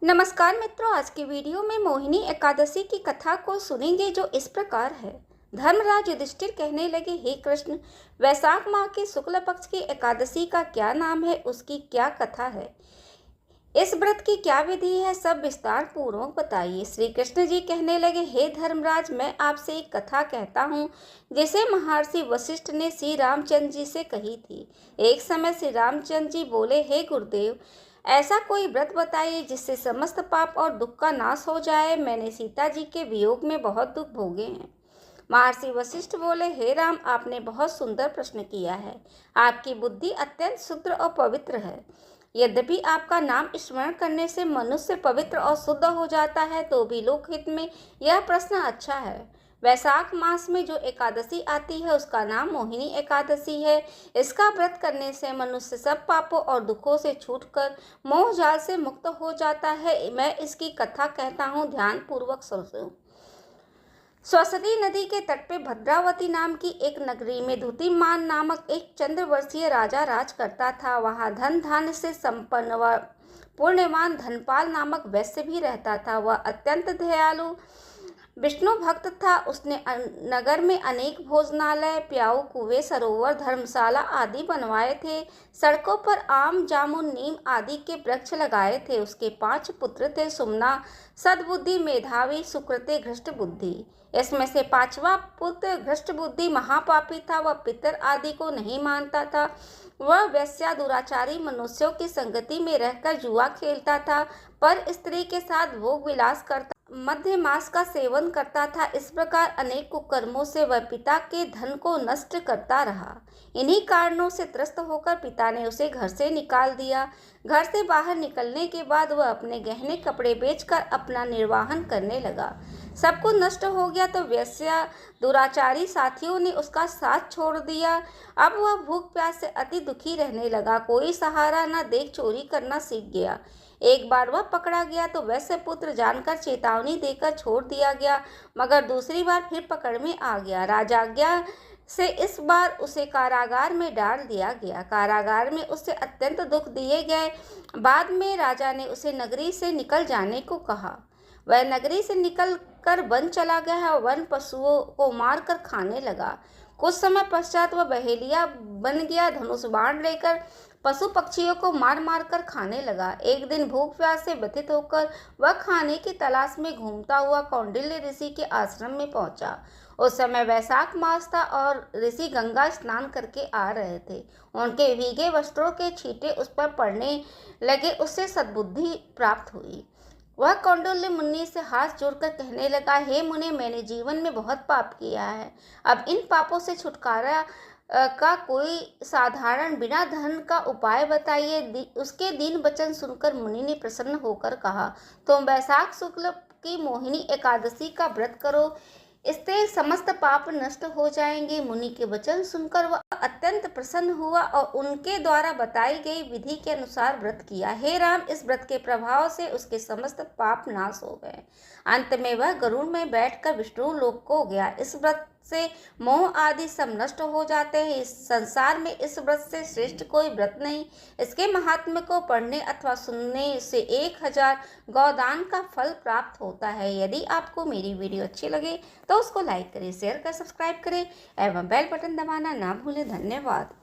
नमस्कार मित्रों, आज की वीडियो में मोहिनी एकादशी की कथा को सुनेंगे जो इस प्रकार है। धर्मराज युधिष्ठिर कहने लगे, हे कृष्ण, वैशाख माह के शुक्ल पक्ष की एकादशी का क्या नाम है, उसकी क्या कथा है, इस व्रत की क्या विधि है, सब विस्तार पूर्वक बताइए। श्री कृष्ण जी कहने लगे, हे धर्मराज, मैं आपसे एक कथा कहता हूँ जिसे महर्षि वशिष्ठ ने श्री रामचंद्र जी से कही थी। एक समय श्री रामचंद्र जी बोले, हे गुरुदेव, ऐसा कोई व्रत बताइए जिससे समस्त पाप और दुख का नाश हो जाए। मैंने सीता जी के वियोग में बहुत दुख भोगे हैं। महर्षि वशिष्ठ बोले, हे राम, आपने बहुत सुंदर प्रश्न किया है। आपकी बुद्धि अत्यंत शुद्ध और पवित्र है। यद्यपि आपका नाम स्मरण करने से मनुष्य पवित्र और शुद्ध हो जाता है, तो भी लोकहित में यह प्रश्न अच्छा है। वैशाख मास में जो एकादशी आती है उसका नाम मोहिनी एकादशी है। इसका व्रत करने से मनुष्य सब पापों और दुखों से छूटकर मोह जाल से मुक्त हो जाता है। मैं इसकी कथा कहता हूँ, ध्यान पूर्वक सुनो। सरस्वती नदी के तट पे भद्रावती नाम की एक नगरी में धुतिमान नामक एक चंद्रवर्षीय राजा राज करता था। वहाँ धन धान्य से संपन्न व पुण्यवान धनपाल नामक वैश्य भी रहता था। वह अत्यंत दयालु विष्णु भक्त था। उसने नगर में अनेक भोजनालय, प्याऊ, कुएं, सरोवर, धर्मशाला आदि बनवाए थे। सड़कों पर आम, जामुन, नीम आदि के वृक्ष लगाए थे। उसके 5 पुत्र थे, सुमना, सद्बुद्धि, मेधावी, सुकृति, घृष्ट बुद्धि। इसमें से 5वां पुत्र घृष्ट बुद्धि महापापी था। वह पितर आदि को नहीं मानता था। वह वेश्या दुराचारी मनुष्यों की संगति में रहकर जुआ खेलता था, पर स्त्री के साथ भोग विलास करता, मध्य मास का सेवन करता था। इस प्रकार अनेक कुकर्मों से वह पिता के धन को नष्ट करता रहा। इन्हीं कारणों से त्रस्त होकर पिता ने उसे घर से निकाल दिया। घर से बाहर निकलने के बाद वह अपने गहने कपड़े बेचकर अपना निर्वाहन करने लगा। सब कुछ नष्ट हो गया तो वेश्या दुराचारी साथियों ने उसका साथ छोड़ दिया। अब वह भूख प्यास से अति दुखी रहने लगा। कोई सहारा न देख चोरी करना सीख गया। एक बार वह पकड़ा गया तो वैश्य पुत्र जानकर चेतावनी देकर छोड़ दिया गया, मगर दूसरी बार फिर पकड़ में आ गया। राजाज्ञा से इस बार उसे कारागार में डाल दिया गया। कारागार में उसे अत्यंत दुख दिए गए। बाद में राजा ने उसे नगरी से निकल जाने को कहा। वह नगरी से निकलकर वन चला गया और वन पशुओं को मारकर खाने लगा। कुछ समय पश्चात वह बहेलिया बन गया। धनुष बाण लेकर पशु पक्षियों को मार मार कर खाने लगा। एक दिन भूख प्यास से व्यथित होकर वह खाने की तलाश में घूमता हुआ कौंडिल्य ऋषि के आश्रम में पहुंचा। उस समय वैशाख मास था और ऋषि गंगा स्नान करके आ रहे थे। उनके भीगे वस्त्रों के छींटे उस पर पड़ने लगे। उससे सद्बुद्धि प्राप्त हुई। वह कौंडिल्य मुनि से हाथ जोड़कर कहने लगा, हे मुने, मैंने जीवन में बहुत पाप किया है। अब इन पापों से छुटकारा का कोई साधारण बिना धन का उपाय बताइए। उसके दीन वचन सुनकर मुनि ने प्रसन्न होकर कहा, तुम वैशाख शुक्ल की मोहिनी एकादशी का व्रत करो, इससे समस्त पाप नष्ट हो जाएंगे। मुनि के वचन सुनकर वह अत्यंत प्रसन्न हुआ और उनके द्वारा बताई गई विधि के अनुसार व्रत किया। हे राम, इस व्रत के प्रभाव से उसके समस्त पाप नाश हो गए। अंत में वह गरुड़ में बैठकर विष्णु लोक को गया। इस व्रत से मोह आदि सब नष्ट हो जाते हैं। इस संसार में इस व्रत से श्रेष्ठ कोई व्रत नहीं। इसके महात्म्य को पढ़ने अथवा सुनने से 1000 गौदान का फल प्राप्त होता है। यदि आपको मेरी वीडियो अच्छी लगे तो उसको लाइक करें, शेयर करें, सब्सक्राइब करें एवं बेल बटन दबाना ना भूलें। धन्यवाद।